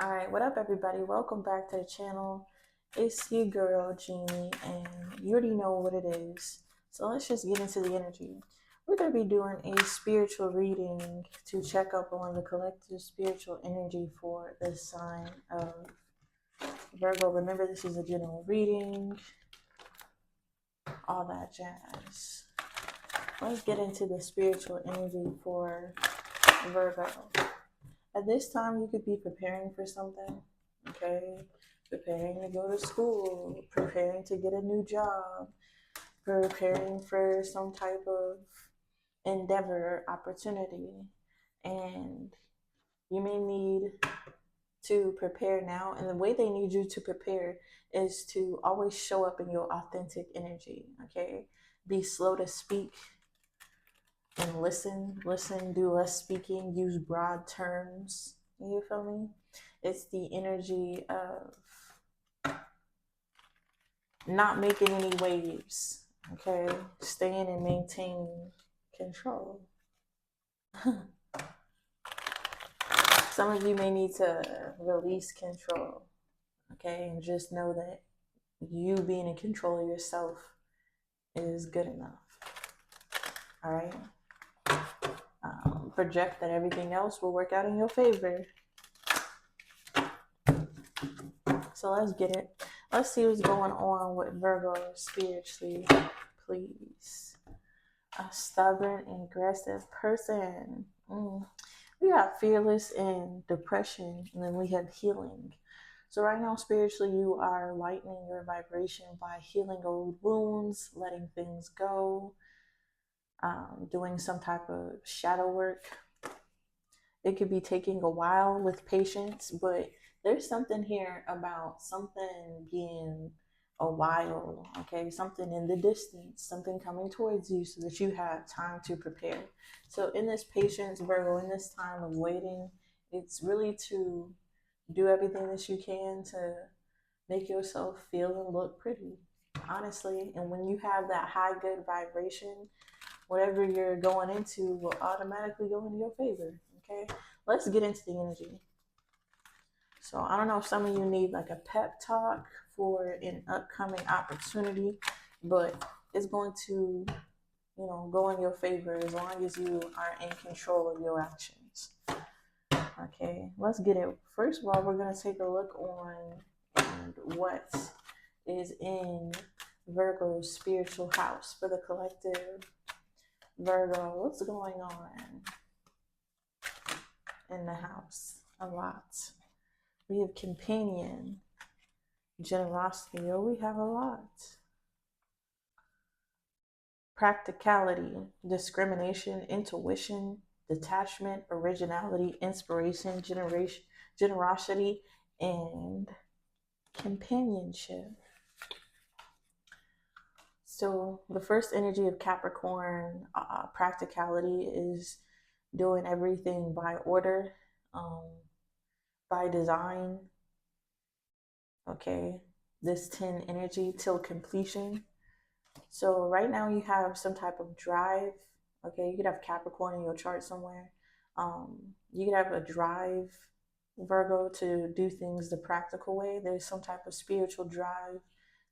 All right, what up, everybody? Welcome back to the channel. It's your girl, Jeannie, and you already know what it is. So let's just get into the energy. We're going to be doing a spiritual reading to check up on the collective spiritual energy for the sign of Virgo. Remember, this is a general reading, all that jazz. Let's get into the spiritual energy for Virgo. At this time, you could be preparing for something, okay? Preparing to go to school, preparing to get a new job, preparing for some type of endeavor or opportunity. And you may need to prepare now. And the way they need you to prepare is to always show up in your authentic energy, okay? Be slow to speak and listen, do less speaking, use broad terms. You feel me? It's the energy of not making any waves, okay? Staying and maintaining control. Some of you may need to release control, okay? And just know that you being in control of yourself is good enough, all right? Project that everything else will work out in your favor. So let's get it. Let's see what's going on with Virgo spiritually, please. A stubborn and aggressive person. We have fearless and depression, and then we have healing. So right now, spiritually, you are lightening your vibration by healing old wounds, letting things go, doing some type of shadow work. It could be taking a while with patience, but there's something here about something being a while, okay? Something in the distance, something coming towards you so that you have time to prepare. So in this patience, Virgo, in this time of waiting, it's really to do everything that you can to make yourself feel and look pretty, honestly. And when you have that high good vibration, whatever you're going into will automatically go in your favor. Okay, let's get into the energy. So I don't know if some of you need like a pep talk for an upcoming opportunity, but it's going to, go in your favor as long as you are in control of your actions. Okay, let's get it. First of all, we're going to take a look on what is in Virgo's spiritual house for the collective. Virgo, what's going on in the house? A lot. We have companion, generosity. Oh, we have a lot. Practicality, discrimination, intuition, detachment, originality, inspiration, generosity, and companionship. So the first energy of Capricorn, practicality, is doing everything by order, by design. Okay, this 10 energy till completion. So right now you have some type of drive. Okay, you could have Capricorn in your chart somewhere. You could have a drive, Virgo, to do things the practical way. There's some type of spiritual drive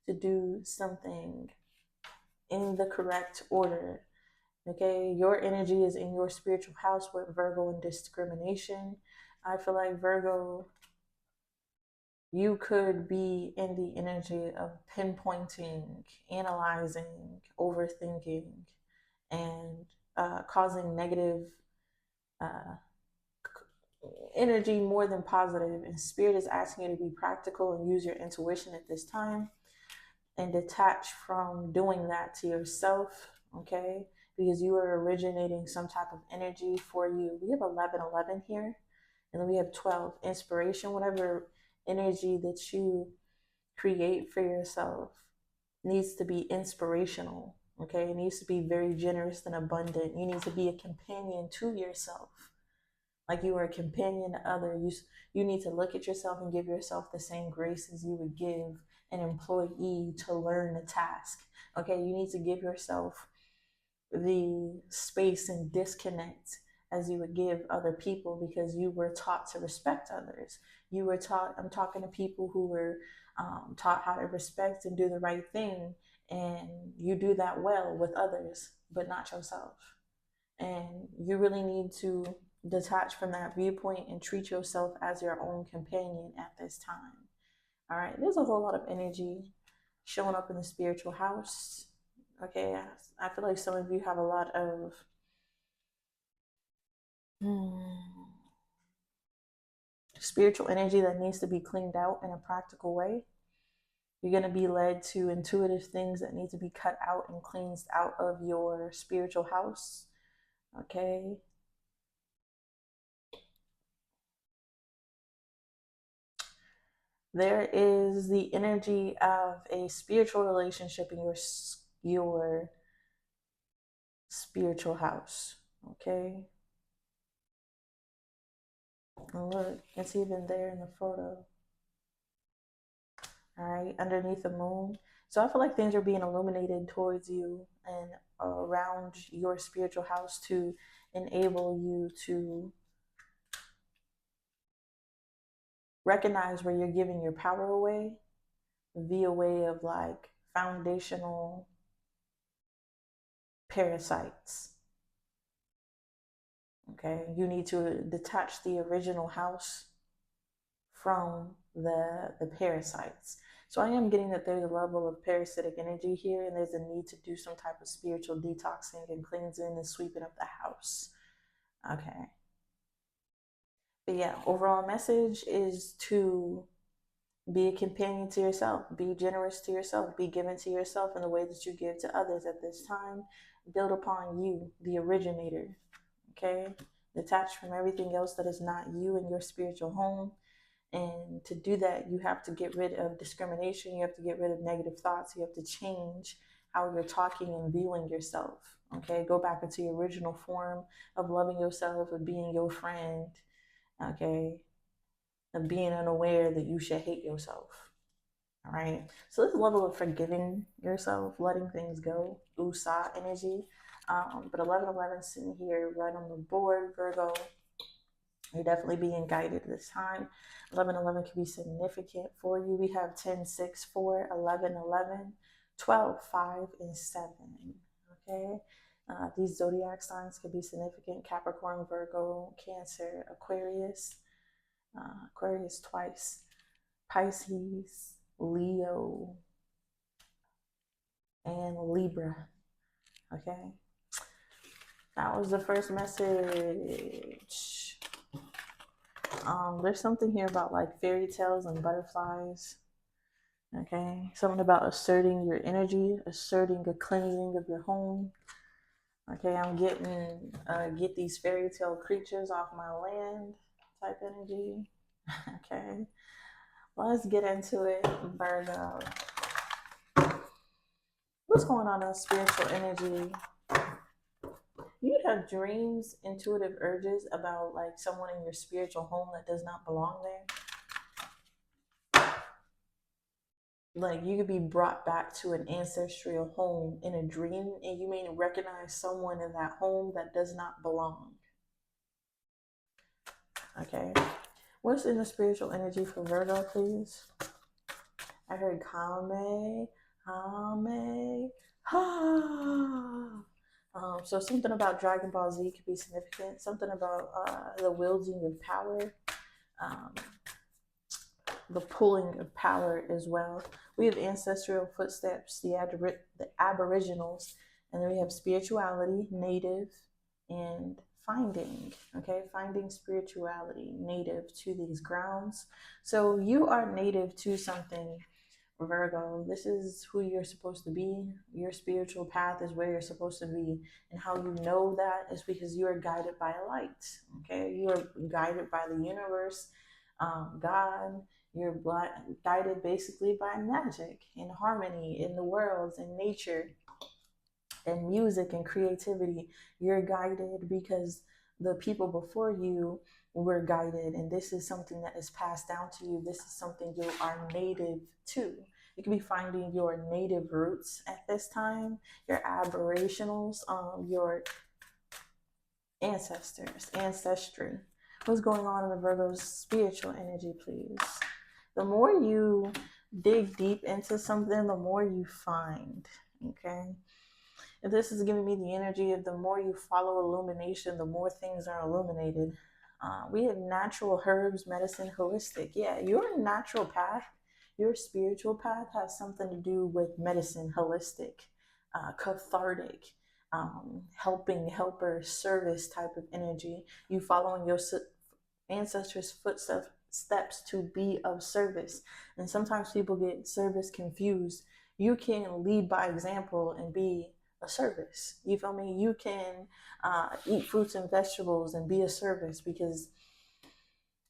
to do something in the correct order. Okay, your energy is in your spiritual house with Virgo and discrimination. I feel like Virgo, you could be in the energy of pinpointing, analyzing, overthinking, and causing negative energy more than positive. And Spirit is asking you to be practical and use your intuition at this time and detach from doing that to yourself, okay? Because you are originating some type of energy for you. We have 11 here, and then we have 12. Inspiration, whatever energy that you create for yourself needs to be inspirational, okay? It needs to be very generous and abundant. You need to be a companion to yourself. Like you are a companion to others. You need to look at yourself and give yourself the same grace as you would give an employee to learn a task. Okay, you need to give yourself the space and disconnect as you would give other people, because you were taught to respect others. You were taught, I'm talking to people who were taught how to respect and do the right thing, and you do that well with others, but not yourself. And you really need to detach from that viewpoint and treat yourself as your own companion at this time. All right, there's a whole lot of energy showing up in the spiritual house. Okay, I feel like some of you have a lot of spiritual energy that needs to be cleaned out in a practical way. You're going to be led to intuitive things that need to be cut out and cleansed out of your spiritual house. Okay. There is the energy of a spiritual relationship in your spiritual house. Okay. And look, it's even there in the photo. All right, underneath the moon. So I feel like things are being illuminated towards you and around your spiritual house to enable you to recognize where you're giving your power away via way of like foundational parasites. Okay, you need to detach the original house from the parasites. So I am getting that there's a level of parasitic energy here, and there's a need to do some type of spiritual detoxing and cleansing and sweeping up the house. Okay. But yeah, overall message is to be a companion to yourself, be generous to yourself, be given to yourself in the way that you give to others at this time. Build upon you, the originator. Okay? Detach from everything else that is not you in your spiritual home. And to do that, you have to get rid of discrimination. You have to get rid of negative thoughts. You have to change how you're talking and viewing yourself. Okay, go back into your original form of loving yourself, of being your friend. Okay, of being unaware that you should hate yourself. All right, so this level of forgiving yourself, letting things go, USA energy. But 1111 sitting here right on the board, Virgo. You're definitely being guided this time. 1111 can be significant for you. We have 10, 6, 4, 11, 11, 12, 5, and 7. Okay. These zodiac signs can be significant: Capricorn, Virgo, Cancer, Aquarius, Aquarius twice, Pisces, Leo, and Libra. Okay. That was the first message. There's something here about like fairy tales and butterflies. Okay, something about asserting your energy, asserting a cleansing of your home. Okay, I'm getting get these fairy tale creatures off my land type energy. Okay, let's get into it, Virgo. What's going on in spiritual energy? You'd have dreams, intuitive urges about like someone in your spiritual home that does not belong there. Like you could be brought back to an ancestral home in a dream, and you may recognize someone in that home that does not belong. Okay. What's in the spiritual energy for Virgo, please? I heard Kame, Kame, ha. So something about Dragon Ball Z could be significant. Something about the wielding of power. The pulling of power as well. We have ancestral footsteps, the aboriginals, and then we have spirituality, native, and finding. Okay, finding spirituality, native to these grounds. So you are native to something, Virgo. This is who you're supposed to be. Your spiritual path is where you're supposed to be. And how you know that is because you are guided by a light. Okay, you are guided by the universe, God. You're guided basically by magic and harmony in the worlds and nature and music and creativity. You're guided because the people before you were guided, and this is something that is passed down to you. This is something you are native to. You can be finding your native roots at this time, your aberrationals, your ancestors, ancestry. What's going on in the Virgo's spiritual energy, please? The more you dig deep into something, the more you find, okay? If this is giving me the energy of the more you follow illumination, the more things are illuminated. We have natural herbs, medicine, holistic. Yeah, your natural path, your spiritual path has something to do with medicine, holistic, cathartic, helping, helper, service type of energy. You following your ancestors' footsteps to be of service. And sometimes people get service confused. You can lead by example and be a service. You feel me? You can eat fruits and vegetables and be a service because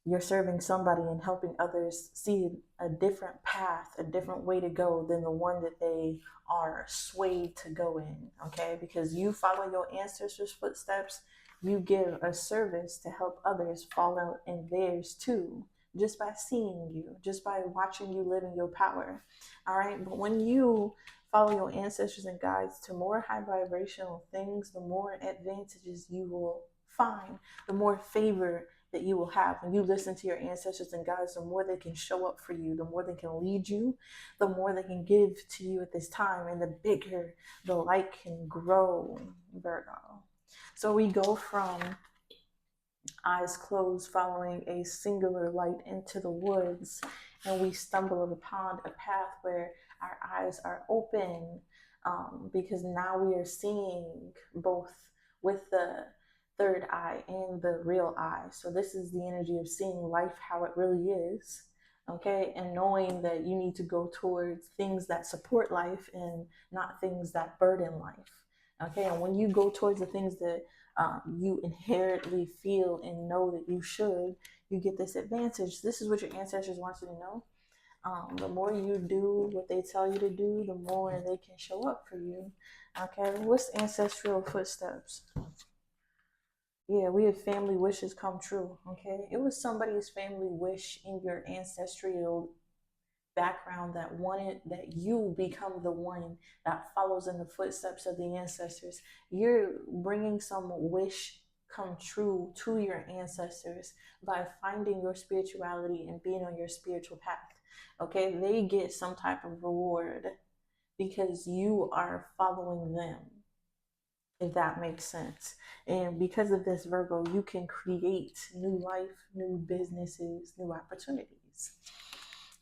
you're serving somebody and helping others see a different path, a different way to go than the one that they are swayed to go in. Okay, because you follow your ancestors' footsteps, you give a service to help others follow in theirs too, just by seeing you, just by watching you live in your power. All right, but when you follow your ancestors and guides to more high vibrational things, the more advantages you will find, the more favor that you will have. When you listen to your ancestors and guides, the more they can show up for you, the more they can lead you, the more they can give to you at this time, and the bigger the light can grow, Virgo. So we go from eyes closed, following a singular light into the woods, and we stumble upon a path where our eyes are open, because now we are seeing both with the third eye and the real eye. So this is the energy of seeing life how it really is, okay, and knowing that you need to go towards things that support life and not things that burden life, okay. And when you go towards the things that you inherently feel and know that you should, you get this advantage. This is what your ancestors want you to know. The more you do what they tell you to do, the more they can show up for you. Okay, what's ancestral footsteps? Yeah, we have family wishes come true. Okay, it was somebody's family wish in your ancestral background that wanted that you become the one that follows in the footsteps of the ancestors. You're bringing some wish come true to your ancestors by finding your spirituality and being on your spiritual path. Okay, they get some type of reward because you are following them, if that makes sense. And because of this, Virgo, you can create new life, new businesses, new opportunities.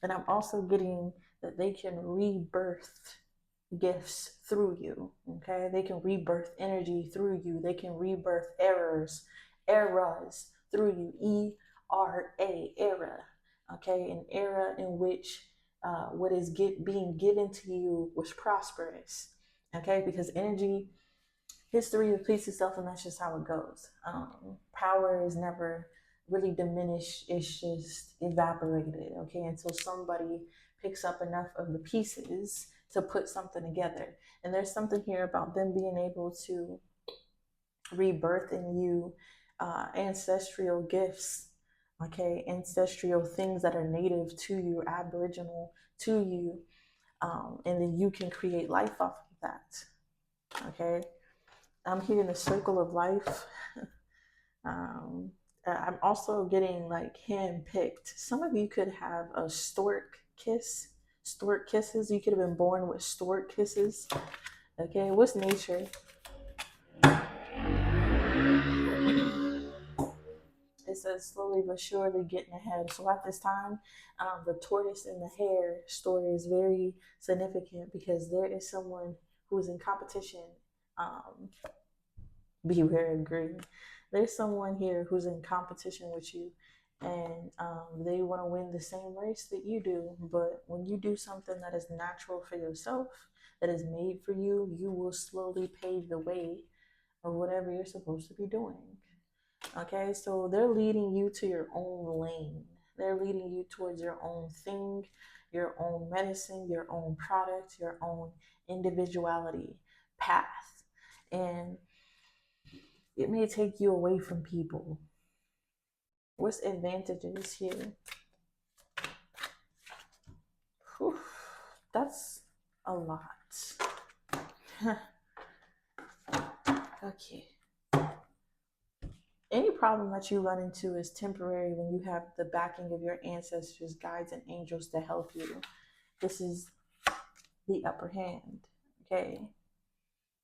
And I'm also getting that they can rebirth gifts through you. Okay, they can rebirth energy through you. They can rebirth eras through you. Era. Okay, an era in which what is being given to you was prosperous. Okay, because energy, history repeats itself, and that's just how it goes. Power is never really diminished, it's just evaporated, okay, until somebody picks up enough of the pieces to put something together. And there's something here about them being able to rebirth in you ancestral gifts, okay, ancestral things that are native to you, aboriginal to you, and then you can create life off of that, okay. I'm here in the circle of life. I'm also getting like hand-picked. Some of you could have a stork kiss, stork kisses. You could have been born with stork kisses. Okay, what's nature? It says slowly but surely getting ahead. So at this time, the tortoise and the hare story is very significant because there is someone who is in competition. Beware of greed. There's someone here who's in competition with you, and they want to win the same race that you do. But when you do something that is natural for yourself, that is made for you, you will slowly pave the way of whatever you're supposed to be doing. Okay, so they're leading you to your own lane. They're leading you towards your own thing, your own medicine, your own product, your own individuality path. And it may take you away from people. What's advantages here? Whew, that's a lot. Okay. Any problem that you run into is temporary when you have the backing of your ancestors, guides, and angels to help you. This is the upper hand. Okay.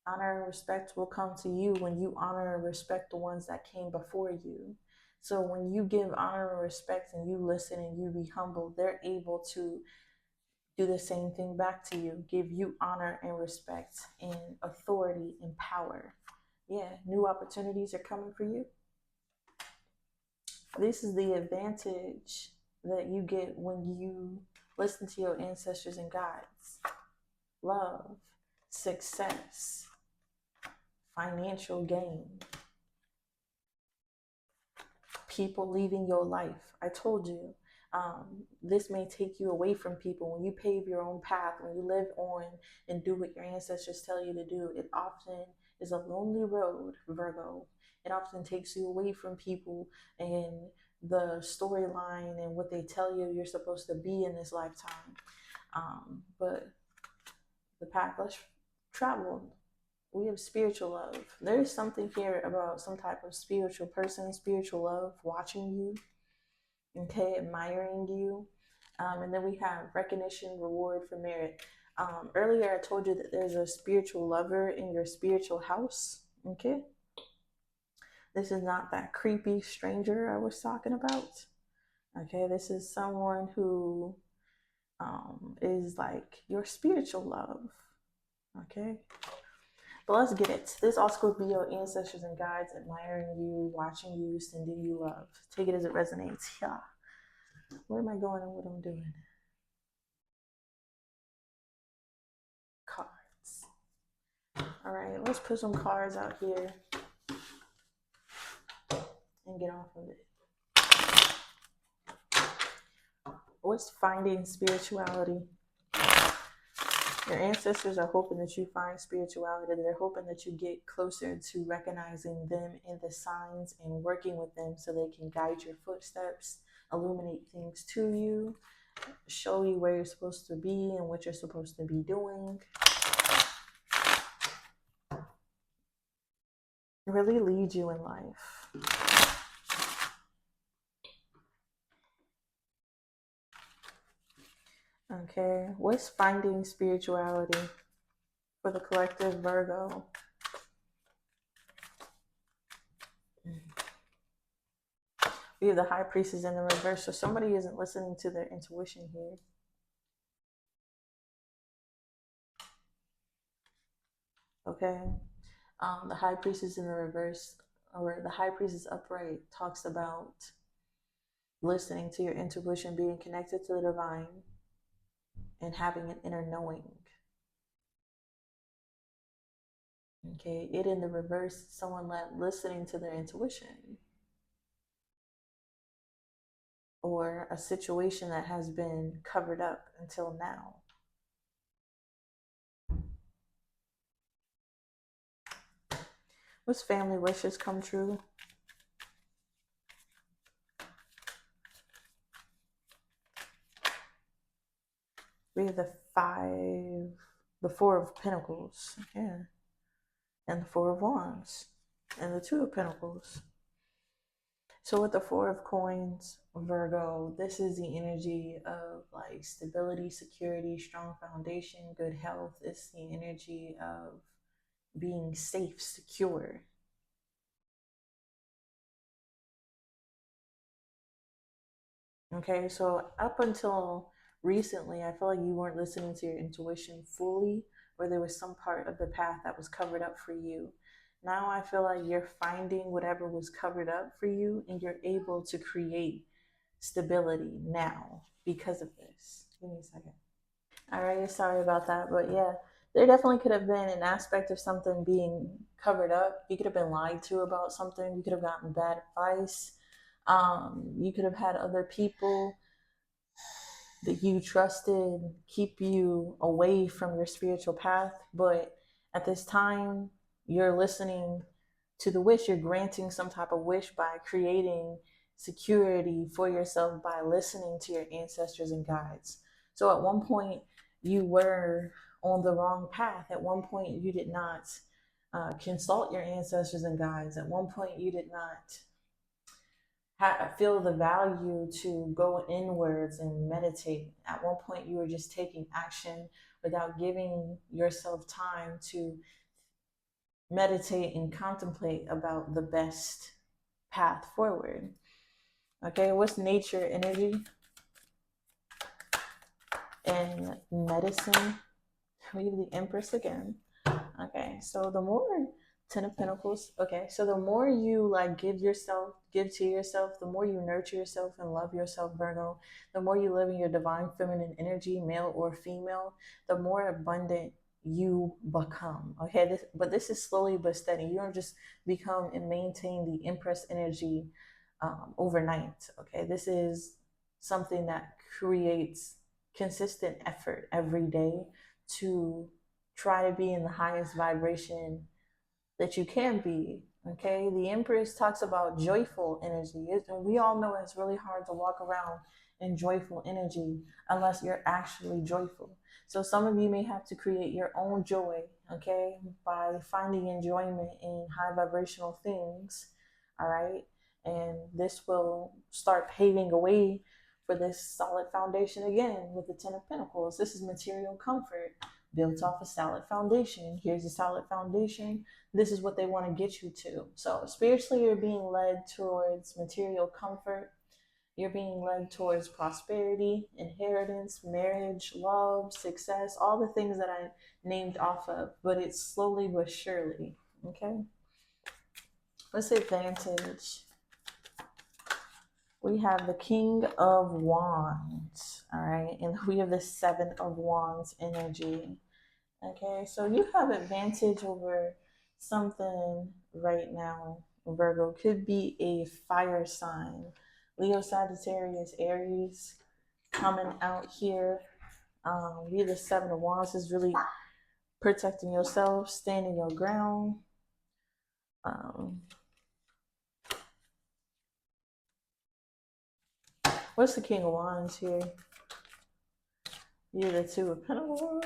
Honor and respect will come to you when you honor and respect the ones that came before you. So when you give honor and respect and you listen and you be humble, they're able to do the same thing back to you, give you honor and respect and authority and power. Yeah, new opportunities are coming for you. This is the advantage that you get when you listen to your ancestors and guides. Love, success, financial gain, people leaving your life. I told you, this may take you away from people. When you pave your own path, when you live on and do what your ancestors tell you to do, it often is a lonely road, Virgo. It often takes you away from people and the storyline and what they tell you you're supposed to be in this lifetime. But the path less traveled, we have spiritual love. There's something here about some type of spiritual person, spiritual love watching you, okay, admiring you. And then we have recognition, reward for merit. Earlier, I told you that there's a spiritual lover in your spiritual house, okay? This is not that creepy stranger I was talking about, okay? This is someone who is like your spiritual love, okay? But let's get it. This also could be your ancestors and guides admiring you, watching you, sending you love. Take it as it resonates. Yeah. Where am I going and what I'm doing? Cards. All right, let's put some cards out here and get off of it. What's finding spirituality? Your ancestors are hoping that you find spirituality. They're hoping that you get closer to recognizing them in the signs and working with them so they can guide your footsteps, illuminate things to you, show you where you're supposed to be and what you're supposed to be doing. Really lead you in life. Okay, what's finding spirituality for the collective Virgo? We have the High Priestess in the reverse, so somebody isn't listening to their intuition here. Okay, the High Priestess in the reverse, or the High Priestess upright, talks about listening to your intuition, being connected to the divine, and having an inner knowing. Okay, it in the reverse, someone listening to their intuition, or a situation that has been covered up until now. What's family wishes come true? We have the Four of Pentacles, yeah, and the Four of Wands, and the Two of Pentacles. So with the Four of Coins, Virgo, this is the energy of like stability, security, strong foundation, good health. It's the energy of being safe, secure. Okay, so up until recently, I feel like you weren't listening to your intuition fully, or there was some part of the path that was covered up for you. Now I feel like you're finding whatever was covered up for you, and you're able to create stability now because of this. Give me a second. All right, sorry about that, but yeah, there definitely could have been an aspect of something being covered up. You could have been lied to about something. You could have gotten bad advice. You could have had other people that you trusted keep you away from your spiritual path. But at this time, you're listening to the wish. You're granting some type of wish by creating security for yourself by listening to your ancestors and guides. So at one point, you were on the wrong path. At one point, you did not consult your ancestors and guides. At one point, you did not feel the value to go inwards and meditate. At one point, you were just taking action without giving yourself time to meditate and contemplate about the best path forward. Okay, what's nature energy and medicine? We have the Empress again. Okay, so the more Ten of Pentacles. Okay, so the more you like give to yourself, the more you nurture yourself and love yourself, Virgo, the more you live in your divine feminine energy, male or female, the more abundant you become. Okay, but this is slowly but steady. You don't just become and maintain the Empress energy overnight. Okay, this is something that creates consistent effort every day to try to be in the highest vibration that you can be. Okay, the Empress talks about joyful energy, and we all know it's really hard to walk around in joyful energy unless you're actually joyful. So some of you may have to create your own joy, okay, by finding enjoyment in high vibrational things. All right, and this will start paving a way for this solid foundation again with the Ten of Pentacles. This is material comfort built off a solid foundation. Here's a solid foundation. This is what they want to get you to. So spiritually, you're being led towards material comfort. You're being led towards prosperity, inheritance, marriage, love, success, all the things that I named off of, but it's slowly but surely. Okay. Let's advantage. We have the King of Wands. All right. And we have the Seven of Wands energy. Okay, so you have advantage over something right now, Virgo. Could be a fire sign. Leo, Sagittarius, Aries coming out here. We the Seven of Wands is really protecting yourself, standing your ground. What's the King of Wands here? You're the Two of Pentacles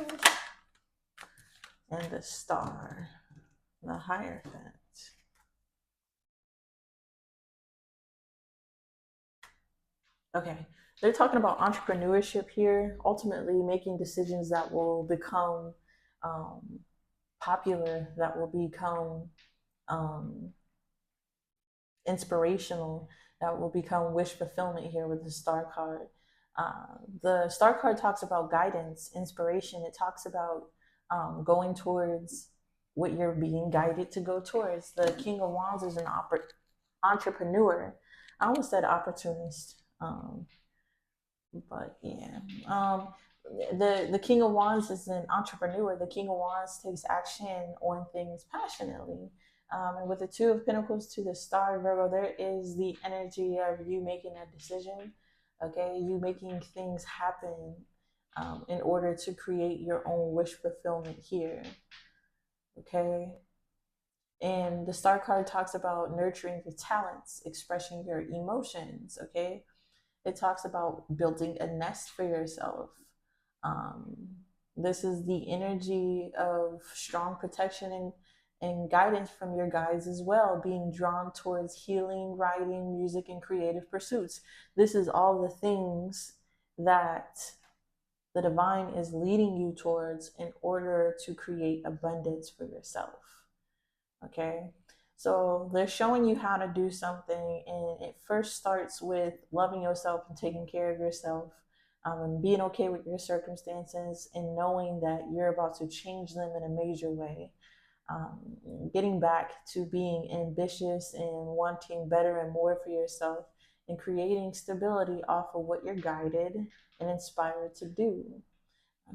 and the Star, the Hierophant. Okay, they're talking about entrepreneurship here, ultimately making decisions that will become popular, that will become inspirational, that will become wish fulfillment here with the Star card. The Star card talks about guidance, inspiration. It talks about going towards what you're being guided to go towards. The King of Wands is an entrepreneur. I almost said opportunist. But yeah, the King of Wands is an entrepreneur. The King of Wands takes action on things passionately. And with the Two of Pentacles to the Star, Virgo, there is the energy of you making a decision. Okay, you making things happen in order to create your own wish fulfillment here. Okay. And the Star card talks about nurturing your talents, expressing your emotions. Okay. It talks about building a nest for yourself. This is the energy of strong protection and guidance from your guides as well, being drawn towards healing, writing, music, and creative pursuits. This is all the things that the divine is leading you towards in order to create abundance for yourself. Okay. So they're showing you how to do something, and it first starts with loving yourself and taking care of yourself, and being okay with your circumstances and knowing that you're about to change them in a major way. Getting back to being ambitious and wanting better and more for yourself, and creating stability off of what you're guided and inspired to do.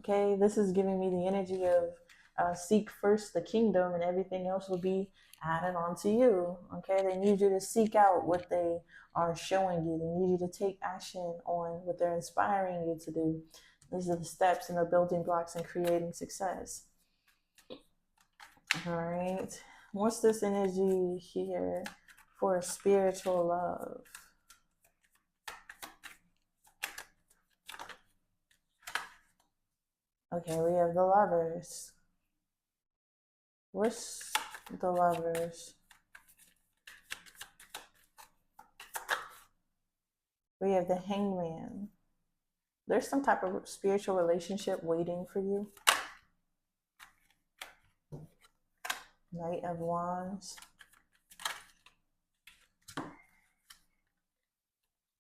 Okay, this is giving me the energy of seek first the kingdom and everything else will be added on to you. Okay, they need you to seek out what they are showing you. They need you to take action on what they're inspiring you to do. These are the steps and the building blocks in creating success. All right, what's this energy here for spiritual love? Okay, we have the Lovers. What's the Lovers? We have the Hangman. There's some type of spiritual relationship waiting for you. Knight of Wands.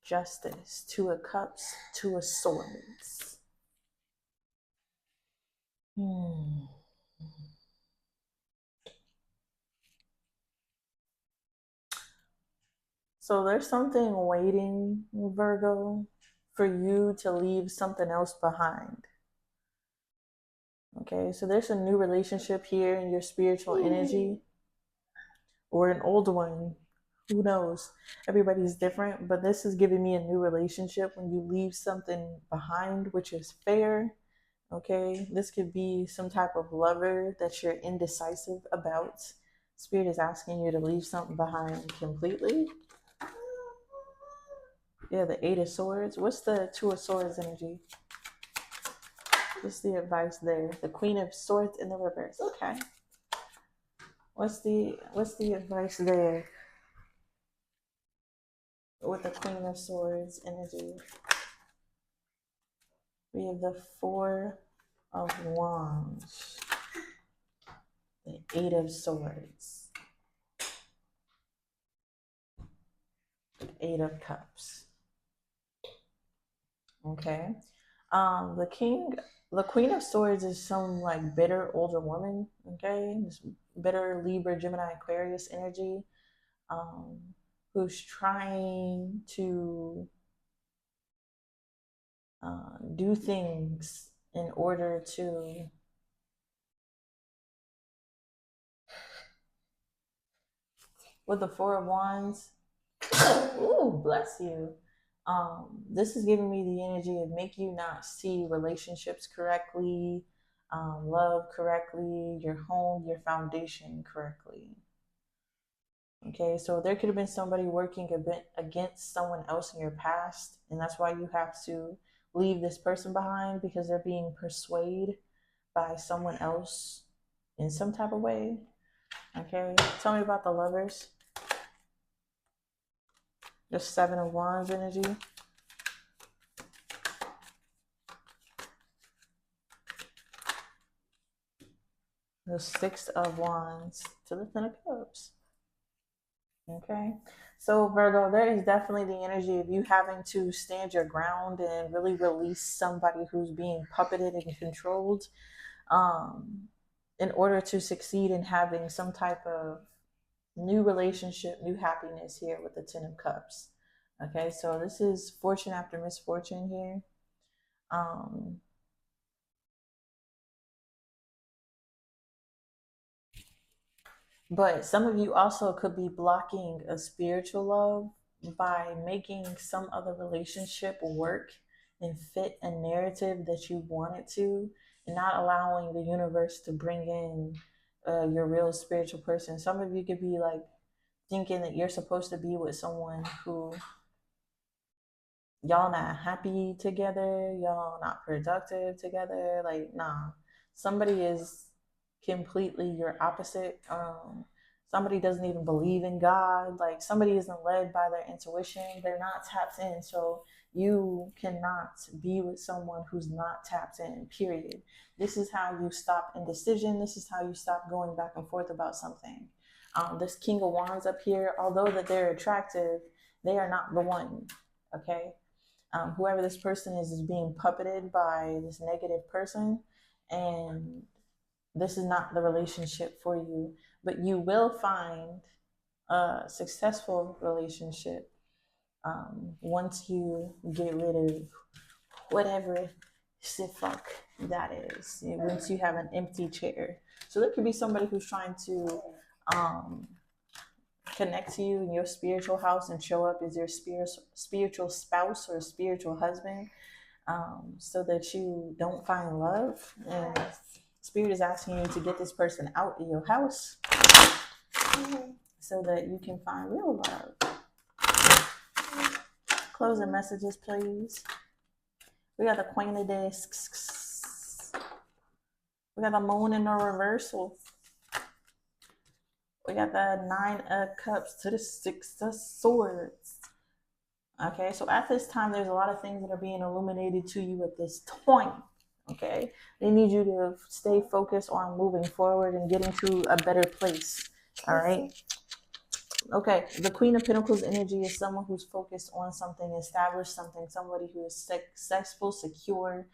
Justice. Two of Cups. Two of Swords. So there's something waiting, Virgo, for you to leave something else behind. Okay, so there's a new relationship here in your spiritual energy, or an old one. Who knows? Everybody's different, but this is giving me a new relationship when you leave something behind, which is fair. Okay, this could be some type of lover that you're indecisive about. Spirit is asking you to leave something behind completely. Yeah, the Eight of Swords. What's the Two of Swords energy? What's the advice there? The Queen of Swords in the reverse. Okay. What's the advice there with the Queen of Swords energy? We have the Four of Wands, the Eight of Swords, the Eight of Cups. Okay. The Queen of Swords is some like bitter older woman. Okay, this bitter Libra, Gemini, Aquarius energy, who's trying to do things in order to with the Four of Wands. Ooh, bless you. This is giving me the energy of make you not see relationships correctly, love correctly, your home, your foundation correctly. Okay, so there could have been somebody working a bit against someone else in your past, and that's why you have to leave this person behind, because they're being persuaded by someone else in some type of way. Okay, tell me about the Lovers. The Seven of Wands energy. The Six of Wands to the Ten of Cups. Okay, so Virgo, there is definitely the energy of you having to stand your ground and really release somebody who's being puppeted and controlled, in order to succeed in having some type of new relationship, new happiness here with the Ten of Cups. Okay, so this is fortune after misfortune here. But some of you also could be blocking a spiritual love by making some other relationship work and fit a narrative that you want it to, and not allowing the universe to bring in your real spiritual person. Some of you could be like thinking that you're supposed to be with someone who y'all not happy together, y'all not productive together. Like, nah, somebody is completely your opposite. Somebody doesn't even believe in God. Like, somebody isn't led by their intuition. They're not tapped in. So you cannot be with someone who's not tapped in, period. This is how you stop indecision. This is how you stop going back and forth about something. This King of Wands up here, although that they're attractive, they are not the one, okay? Whoever this person is being puppeted by this negative person, and this is not the relationship for you. But you will find a successful relationship once you get rid of whatever shit fuck that is. Once you have an empty chair. So there could be somebody who's trying to connect to you in your spiritual house and show up as your spiritual spouse or spiritual husband, so that you don't find love. And Spirit is asking you to get this person out of your house so that you can find real love. Closing messages, please. We got the Queen of Discs. We got the Moon in the reversal. We got the Nine of Cups to the Six of Swords. Okay, so at this time, there's a lot of things that are being illuminated to you at this point. Okay, they need you to stay focused on moving forward and getting to a better place. All right. Okay, the Queen of Pentacles energy is someone who's focused on something, established something, somebody who is successful, secure,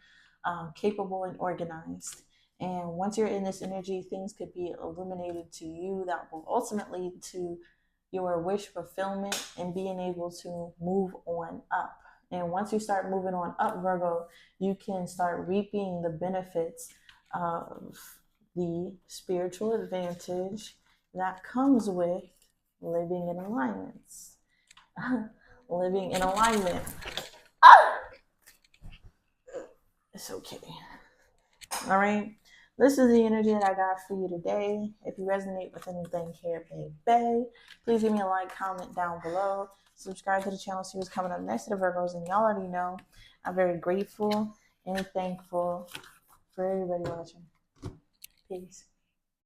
capable, and organized. And once you're in this energy, things could be illuminated to you that will ultimately lead to your wish fulfillment and being able to move on up. And once you start moving on up, Virgo, you can start reaping the benefits of the spiritual advantage that comes with living in alignments. Living in alignment. Ah! It's okay. All right. This is the energy that I got for you today. If you resonate with anything here, baby, please give me a like, comment down below. Subscribe to the channel, see what's coming up next to the Virgos. And y'all already know I'm very grateful and thankful for everybody watching. Peace.